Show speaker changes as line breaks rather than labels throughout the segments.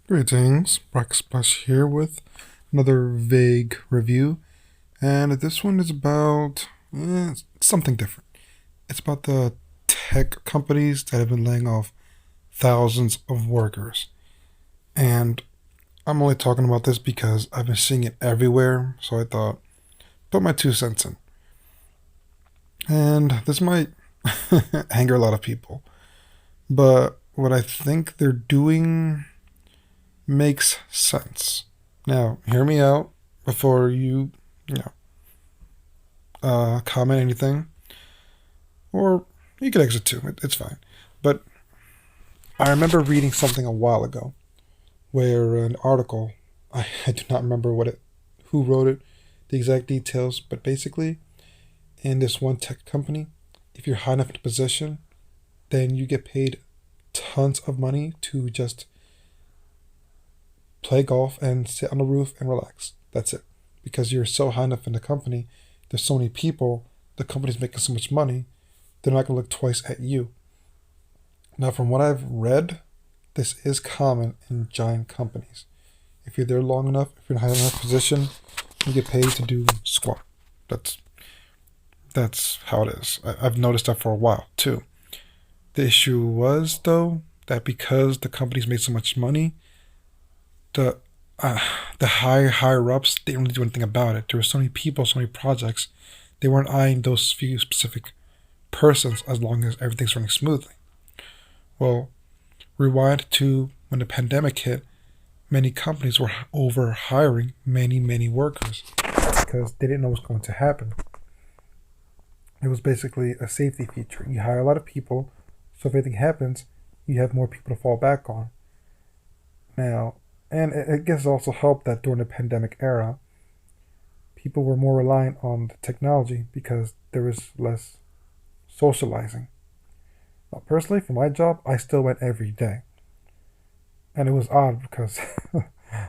Greetings, Splash here with another vague review, and this one is about something different. It's about the tech companies that have been laying off thousands of workers, and I'm only talking about this because I've been seeing it everywhere, so I thought put my 2 cents in. And this might anger a lot of people, but what I think they're doing makes sense. Now, hear me out before you comment anything, or you can exit too. It's fine. But I remember reading something a while ago where an article, I do not remember who wrote it, the exact details, but basically, in this one tech company, if you're high enough in a position, then you get paid tons of money to just play golf and sit on the roof and relax. That's it. Because you're so high enough in the company, there's so many people, the company's making so much money, they're not going to look twice at you. Now, from what I've read, this is common in giant companies. If you're there long enough, if you're in a high enough position, you get paid to do squat. That's that's how it is. I've noticed that for a while too. The issue was though that because the companies made so much money, the uh, the higher ups didn't really do anything about it. There were so many people, so many projects. They weren't eyeing those few specific persons as long as everything's running smoothly. Well, rewind to when the pandemic hit, many companies were over hiring many workers because they didn't know what was going to happen. It was basically a safety feature. You hire a lot of people, so if anything happens, you have more people to fall back on. Now, and I guess it also helped that during the pandemic era, people were more reliant on the technology because there was less socializing. Now, personally, for my job, I still went every day. And it was odd because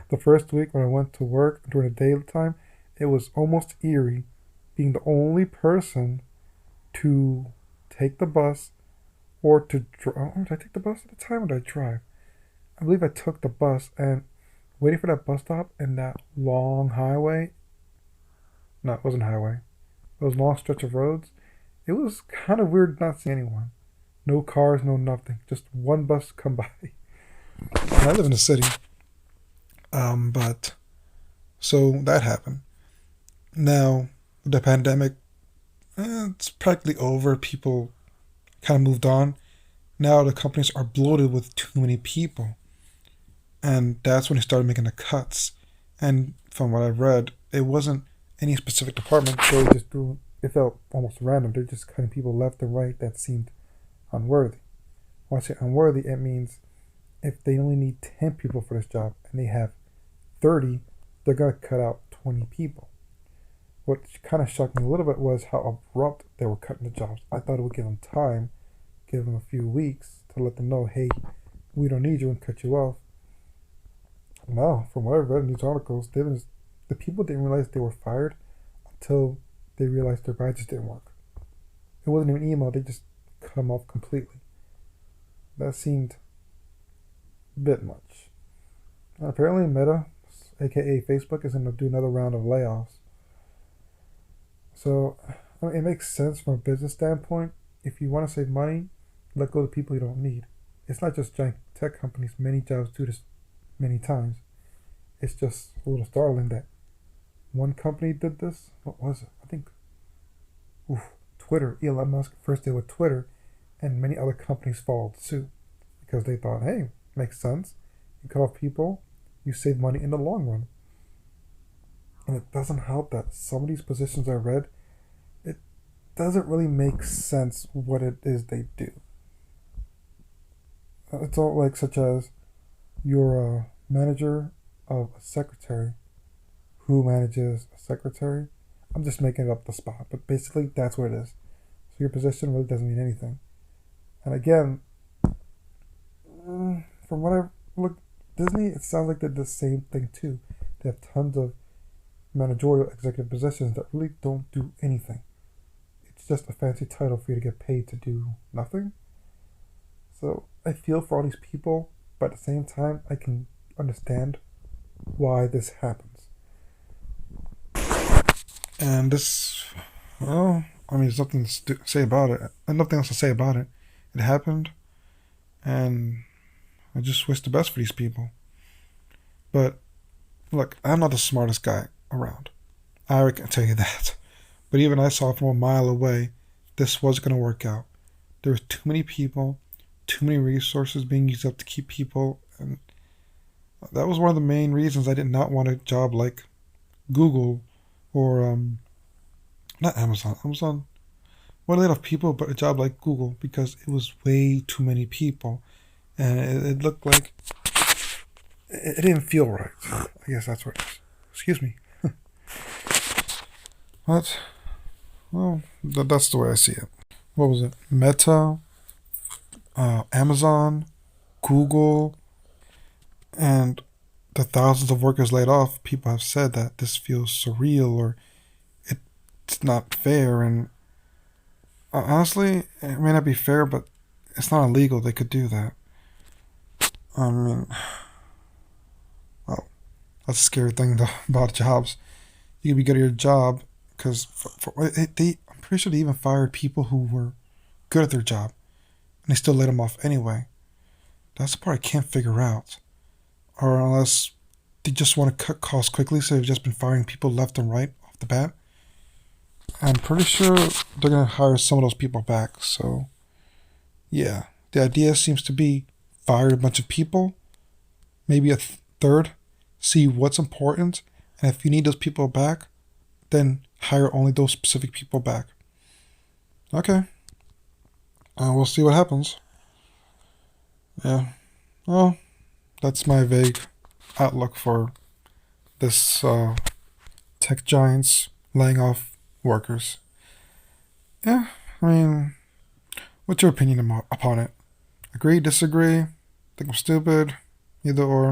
the first week when I went to work during the daytime, it was almost eerie being the only person to take the bus or to drive. Oh, did I take the bus at the time or did I drive? I believe I took the bus and waiting for that bus stop and that long highway. No, it wasn't a highway. Those long stretch of roads. It was kind of weird not seeing anyone. No cars, no nothing. Just one bus come by. And I live in a city. But so that happened. Now the pandemic, it's practically over. People kind of moved on. Now the companies are bloated with too many people, and that's when they started making the cuts. And from what I've read, it wasn't any specific department. They were just doing. It felt almost random. They're just cutting people left and right that seemed unworthy. When I say unworthy, it means if they only need 10 people for this job and they have 30, they're going to cut out 20 people. What kind of shocked me a little bit was how abrupt they were cutting the jobs. I thought it would give them time, give them a few weeks to let them know, hey, we don't need you and cut you off. No, from what I've read in these articles, the people didn't realize they were fired until they realized their badges didn't work. It wasn't even email, they just cut them off completely. That seemed a bit much. And apparently Meta, aka Facebook, is going to do another round of layoffs. So, I mean, it makes sense from a business standpoint. If you want to save money, let go of the people you don't need. It's not just giant tech companies. Many jobs do this many times. It's just a little startling that one company did this. What was it? I think Twitter. Elon Musk first did with Twitter, and many other companies followed suit because they thought, hey, makes sense. You cut off people, you save money in the long run. And it doesn't help that some of these positions I read, it doesn't really make sense what it is they do. It's all like such as you're a manager of a secretary who manages a secretary. I'm just making it up the spot, but basically that's what it is. So your position really doesn't mean anything. And again, from what I've looked, Disney, it sounds like they did the same thing too. They have tons of managerial executive positions that really don't do anything. It's just a fancy title for you to get paid to do nothing. So I feel for all these people, but at the same time, I can understand why this happens. And this, well, I mean, there's nothing to say about it. Nothing else to say about it. It happened, and I just wish the best for these people. But look, I'm not the smartest guy around. I can tell you that. But even I saw from a mile away, this was going to work out. There was too many people, too many resources being used up to keep people, and that was one of the main reasons I did not want a job like Google or not Amazon. Amazon wanted to laid off people, but a job like Google because it was way too many people, and it looked like it didn't feel right. I guess that's what it is. Excuse me. But well, that's the way I see it. What was it? Meta, Amazon, Google, and the thousands of workers laid off. People have said that this feels surreal or it's not fair. And honestly, it may not be fair, but it's not illegal. They could do that. I mean, well, that's a scary thing about jobs. You could be good at your job because I'm pretty sure they even fired people who were good at their job, and they still let them off anyway. That's the part I can't figure out. Or unless they just want to cut costs quickly, so they've just been firing people left and right off the bat. I'm pretty sure they're going to hire some of those people back. So, yeah, the idea seems to be fire a bunch of people, maybe a third, see what's important, and if you need those people back, then hire only those specific people back. Okay. We'll see what happens. Yeah. Well, that's my vague outlook for this tech giants laying off workers. Yeah, I mean, what's your opinion upon it? Agree, disagree, think I'm stupid, either or?